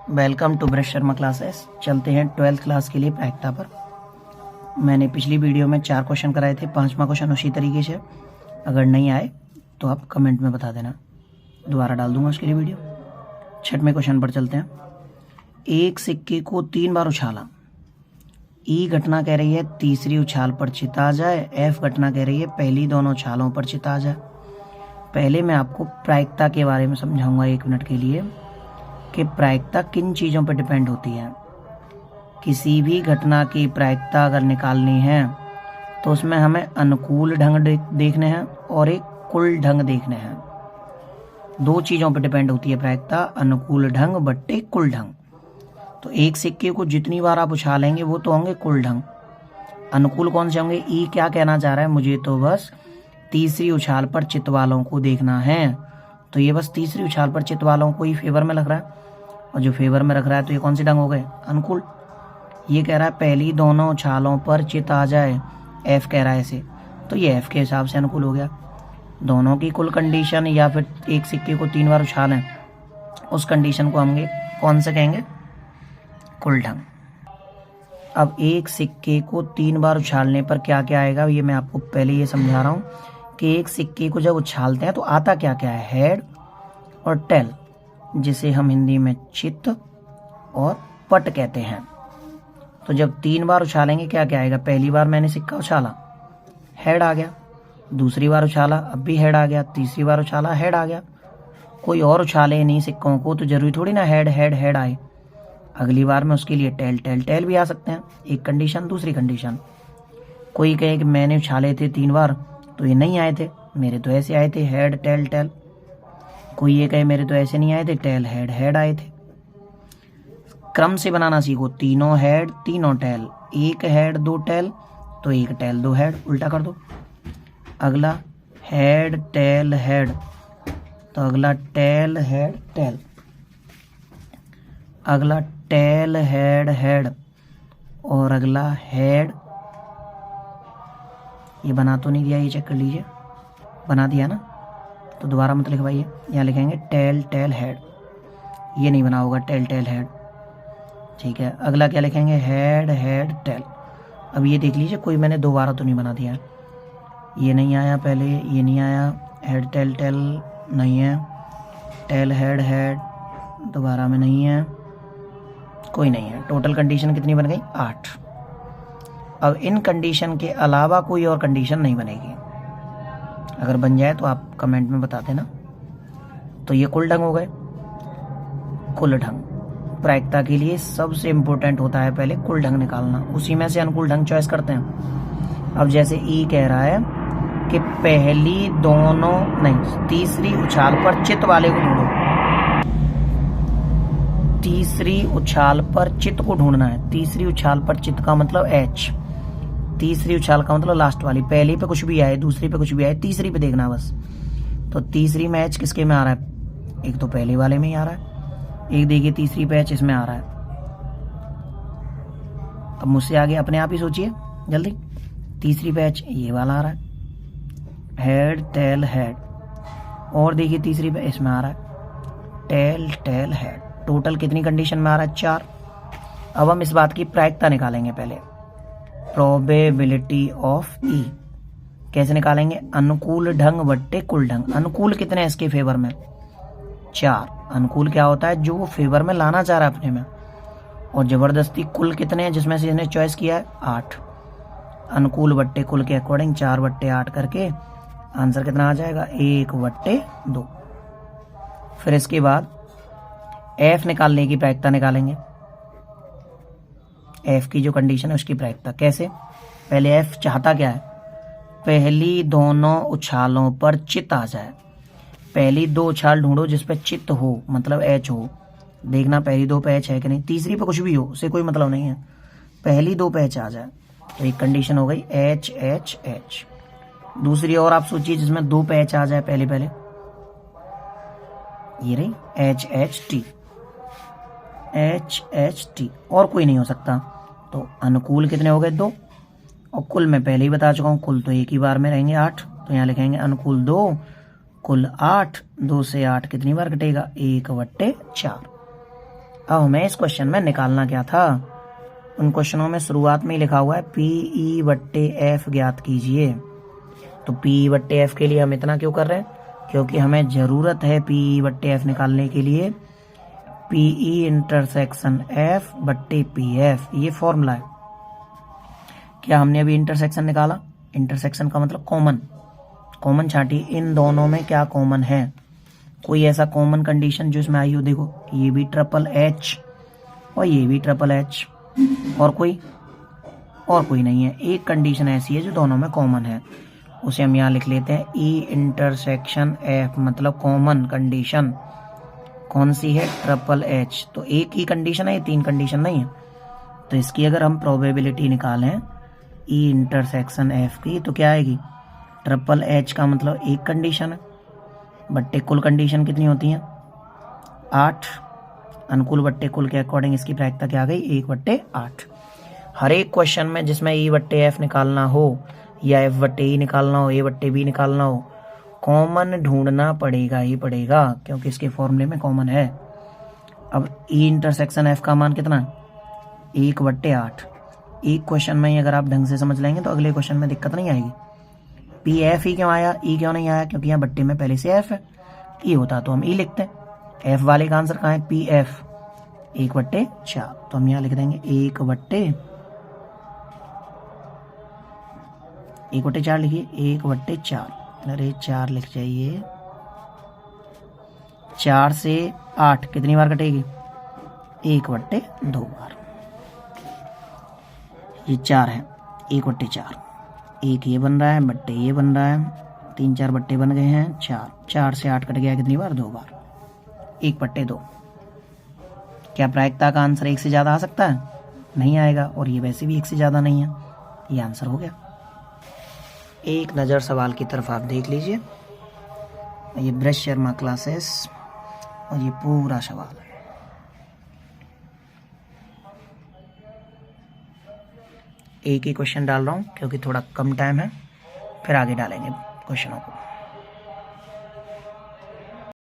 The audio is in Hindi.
वेलकम टू ब्रश शर्मा क्लासेस। चलते हैं 12th क्लास के लिए प्रायिकता पर। मैंने पिछली वीडियो में 4 क्वेश्चन कराए थे, 5वां क्वेश्चन उसी तरीके से। अगर नहीं आए तो आप कमेंट में बता देना, दोबारा डाल दूंगा उसके लिए वीडियो। 6वें क्वेश्चन पर चलते हैं। एक सिक्के को 3 बार उछाला। ई घटना कह रही है तीसरी उछाल पर चित आ जाए। एफ घटना कह रही है पहली दोनों उछालों पर चित आ जाए। पहले मैं आपको प्रायिकता के बारे में समझाऊंगा 1 मिनट के लिए कि प्रायिकता किन चीज़ों पर डिपेंड होती है। किसी भी घटना की प्रायिकता अगर निकालनी है तो उसमें हमें अनुकूल ढंग देखने हैं और एक कुल ढंग देखने हैं। 2 चीज़ों पर डिपेंड होती है प्रायिकता, अनुकूल ढंग बट्टे कुल ढंग। तो एक सिक्के को जितनी बार आप उछालेंगे वो तो होंगे कुल ढंग। अनुकूल कौन से होंगे? ई क्या कहना चाह रहा है, मुझे तो बस तीसरी उछाल पर चित वालों को देखना है। तो ये बस तीसरी उछाल पर चित वालों को ही फेवर में लग रहा है, और जो फेवर में रख रहा है तो ये कौन सी ढंग हो गए? अनुकूल। ये कह रहा है पहली दोनों उछालों पर चित आ जाए, एफ कह रहा है ऐसे, तो ये एफ के हिसाब से अनुकूल हो गया। दोनों की कुल कंडीशन या फिर एक सिक्के को 3 बार उछालें, उस कंडीशन को हम कौन से कहेंगे? कुल ढंग। अब एक सिक्के को 3 बार उछालने पर क्या क्या आएगा, ये मैं आपको पहले ये समझा रहा हूँ कि एक सिक्के को जब उछालते हैं तो आता क्या क्या है? हेड और टेल, जिसे हम हिंदी में चित्त और पट कहते हैं। तो जब 3 बार उछालेंगे क्या क्या आएगा? पहली बार मैंने सिक्का उछाला, हेड आ गया। दूसरी बार उछाला, अब भी हेड आ गया। तीसरी बार उछाला, हेड आ गया। कोई और उछाले नहीं सिक्कों को तो जरूरी थोड़ी ना हेड हेड हेड आए। अगली बार में उसके लिए टेल टेल टेल भी आ सकते हैं। एक कंडीशन, दूसरी कंडीशन। कोई कहे कि मैंने उछाले थे 3 बार तो ये नहीं आए थे, मेरे तो ऐसे आए थे, हेड टेल टेल। कोई ये कहे मेरे तो ऐसे नहीं आए थे, टेल हेड हेड आए थे। क्रम से बनाना सीखो, तीनों हेड तीनों टेल, एक हेड 2 टेल तो एक टेल 2 हेड, उल्टा कर दो। अगला हेड टेल हेड तो अगला टेल हेड टेल, अगला टेल हेड हेड और अगला हेड। ये बना तो नहीं दिया, ये चेक कर लीजिए, बना दिया ना, तो दोबारा मत लिखवाइए। यहाँ लिखेंगे टेल टेल हेड, ये नहीं बना होगा टेल टेल हेड, ठीक है। अगला क्या लिखेंगे? Head head tail. अब ये देख लीजिए कोई मैंने दोबारा तो नहीं बना दिया, ये नहीं आया पहले, ये नहीं आया, हेड टेल टेल नहीं है, टेल हेड हेड दोबारा में नहीं है, कोई नहीं है। टोटल कंडीशन कितनी बन गई? 8। अब इन कंडीशन के अलावा कोई और कंडीशन नहीं बनेगी। अगर बन जाए तो आप कमेंट में बता देना। तो ये कुल ढंग हो गए। कुल ढंग प्रायिकता के लिए सबसे इंपॉर्टेंट होता है पहले कुल ढंग निकालना, उसी में से अनुकूल ढंग चॉइस करते हैं। अब जैसे ई कह रहा है कि पहली दोनों नहीं, तीसरी उछाल पर चित वाले को ढूंढो। तीसरी उछाल पर चित को ढूंढना है। तीसरी उछाल पर चित का मतलब एच, तीसरी उछाल का मतलब लास्ट वाली। पहली पे कुछ भी आए, दूसरी पे कुछ भी आए, तीसरी पे देखना बस। तो तीसरी में एच किसके में आ रहा है? एक तो पहले वाले में ही आ रहा है, एक देखिए तीसरी पे एच इसमें आ रहा है। अब मुझसे आगे अपने आप ही सोचिए जल्दी। तीसरी पे एच ये वाला आ रहा है, हेड टेल हेड, और देखिए तीसरी पे इसमें आ रहा है टेल टेल हेड। टोटल कितनी कंडीशन में आ रहा है? 4। अब हम इस बात की प्रायिकता निकालेंगे पहले, प्रोबेबिलिटी ऑफ ई। कैसे निकालेंगे? अनुकूल ढंग बट्टे कुल ढंग। अनुकूल कितने हैं इसके फेवर में? 4। अनुकूल क्या होता है? जो वो फेवर में लाना चाह रहा है अपने में। और जबरदस्ती कुल कितने हैं जिसमें से इसने चॉइस किया है? 8। अनुकूल बट्टे कुल के अकॉर्डिंग 4/8 करके आंसर कितना आ जाएगा? 1/2। फिर इसके बाद एफ निकालने की प्रायिकता निकालेंगे। एफ की जो कंडीशन है उसकी प्रायिकता कैसे? पहले एफ चाहता क्या है? पहली दोनों उछालों पर चित आ जाए। पहली 2 उछाल ढूंढो जिस पे चित हो, मतलब एच हो। देखना पहली 2 पे एच है कि नहीं, तीसरी पे कुछ भी हो उससे कोई मतलब नहीं है, पहली 2 पे एच आ जाए। तो एक कंडीशन हो गई एच एच एच। दूसरी और आप सोचिए जिसमें 2 पे एच आ जाए पहले पहले, ये रही H H T, H H T, और कोई नहीं हो सकता। तो अनुकूल कितने हो गए? 2, और कुल मैं पहले ही बता चुका हूँ, कुल तो एक ही बार में रहेंगे 8। तो यहाँ लिखेंगे अनुकूल 2, कुल 8। 2 से 8 कितनी बार कटेगा? 1/4। अब हमें इस क्वेश्चन में निकालना क्या था, उन क्वेश्चनों में शुरुआत में ही लिखा हुआ है PE/F ज्ञात कीजिए। तो PE/F के लिए हम इतना क्यों कर रहे हैं, क्योंकि हमें जरूरत है PE/F निकालने के लिए PE इंटरसेक्शन F/PF, ये फॉर्मूला है। क्या हमने अभी इंटरसेक्शन निकाला, इंटरसेक्शन का मतलब कॉमन छांटिए, इन दोनों में क्या कॉमन है, कोई ऐसा कॉमन कंडीशन जो इसमें आई हो। देखो ये भी THH और ये भी THH, और कोई नहीं है। एक कंडीशन ऐसी है जो दोनों में कॉमन है, उसे हम यहाँ लिख लेते हैं E इंटरसेक्शन F, मतलब कॉमन कंडीशन कौन सी है, THH। तो एक ही कंडीशन है, ये 3 कंडीशन नहीं है। तो इसकी अगर हम प्रोबेबिलिटी निकालें E इंटरसेक्शन F की, तो क्या आएगी, THH का मतलब एक कंडीशन है, बट्टे कुल कंडीशन कितनी होती हैं 8, अनुकूल बट्टे कुल के अकॉर्डिंग इसकी प्रायिकता क्या आ गई 1/8। हर एक क्वेश्चन में जिसमें E/F निकालना हो या F/E निकालना हो, A/B निकालना हो, कॉमन ढूंढना पड़ेगा ही पड़ेगा, क्योंकि इसके फॉर्मूले में कॉमन है। अब E इंटरसेक्शन F का मान कितना है 1/8। एक क्वेश्चन में ही अगर आप ढंग से समझ लेंगे तो अगले क्वेश्चन में दिक्कत नहीं आएगी। PF ही क्यों आया, E क्यों नहीं आया, क्योंकि यहाँ बट्टे में पहले से F है। E होता तो हम E लिखते हैं। F वाले का आंसर कहाँ है, PF 1/4, तो हम यहाँ लिख देंगे 1/4 लिखिए 1/4, अरे 4 लिख जाइए। 4 से 8 कितनी बार कटेगी 1/2 बार, ये 4 है 1/4, एक ये बन रहा है, बट्टे ये बन रहा है, 3-4 बट्टे बन गए हैं 4, 4 से 8 कट गया कितनी बार 2 बार, 1/2। क्या प्रायिकता का आंसर 1 से ज़्यादा आ सकता है, नहीं आएगा, और ये वैसे भी 1 से ज़्यादा नहीं है, ये आंसर हो गया। एक नज़र सवाल की तरफ आप देख लीजिए, ये ब्रश शर्मा क्लासेस और ये पूरा सवाल है। एक ही क्वेश्चन डाल रहा हूँ क्योंकि थोड़ा कम टाइम है, फिर आगे डालेंगे क्वेश्चनों को।